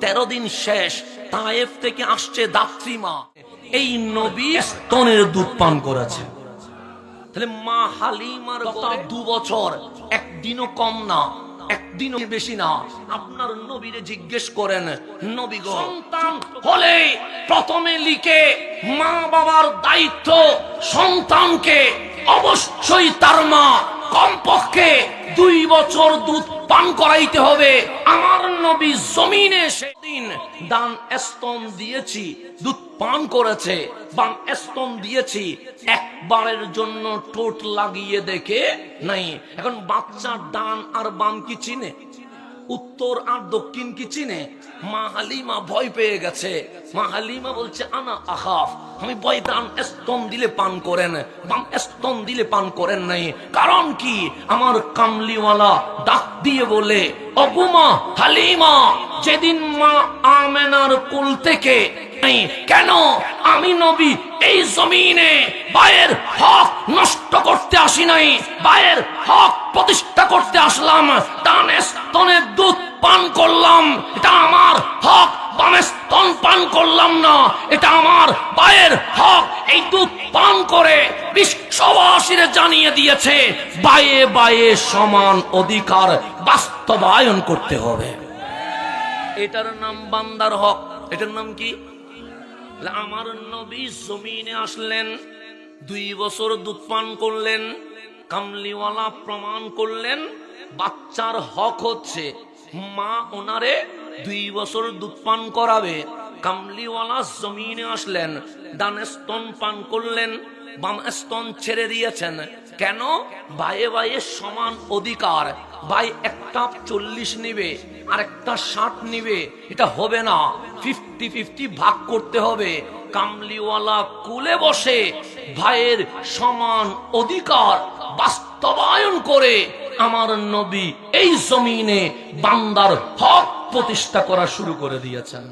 13 দিন শেষ, তায়েফ থেকে আসছে দাত্রীমা, এই নবী স্তনের দুধ পান করেছে। তাহলে মা হালিমার কথা 2 বছর, একদিনও কম না, একদিনও বেশি না। আপনার নবীরে জিজ্ঞেস করেন, নবী গো, সন্তান হলে প্রথমে লিখে মা বাবার দায়িত্ব সন্তানকে অবশ্যই তার মা কমপক্ষে 2 বছর দুধ পান করাইতে হবে। আমার নবী জমিনে সেদিন দান স্তন দিয়েছি, দুধ পান করেছে, বাম স্তন দিয়েছি, একবারের জন্য ঠোঁট লাগিয়ে দেখে নাই। এখন বাচ্চা ডান আর বাম কি চিনে? উত্তর আর দক্ষিণ কি চিনে? মা হালিমা ভয় পেয়ে গেছে। মা হালিমা বলছে, আনা আখাফ, আমি ভয়, ডান স্তন দিলে পান করেন, বাম স্তন দিলে পান করেন নাই। কারণ কি? আমার কামলিওয়ালা ডাক দিয়ে বলে, অগুমা হালিমা, যেদিন মা আমেনার কোল থেকে কেন আমি নবী এই জমিনে বায়ের হক নষ্ট করতে আসি নাই, বায়ের হক প্রতিষ্ঠা করতে আসলাম। ডান স্তনে দুধ পান করলাম, এটা আমার হক। বাম স্তন পান করলাম না, এটা আমার বায়ের হক। এই দুধ পান করে বিশ্ববাসীরা জানিয়ে দিয়েছে, বায়ে বায়ে সমান অধিকার বাস্তবায়ন করতে হবে। এটার নাম বান্দার হক। এটার নাম কি? আমার নবী জমিনে আসলেন, 2 বছর দুধ পান করলেন, কামলিওয়ালা প্রমাণ করলেন বাচ্চার হক হচ্ছে মা ওনারে 2 বছর দুধ পান করাবে। কামলিওয়ালা জমিনে আসলেন, ডান স্তন পান করলেন, বাম স্তন ছেড়ে দিয়েছেন। কেন? বায়ে বায়ে সমান অধিকার। ভাই একটা 40 নিবে আর একটা 60 নিবে, এটা হবে না। 50-50 ভাগ করতে হবে। কামলিওয়ালা কুলে বসে ভাইয়ের সমান অধিকার বাস্তবায়ন করে আমার নবী এই জমিনে বান্দার হক প্রতিষ্ঠা করা শুরু করে দিয়েছেন।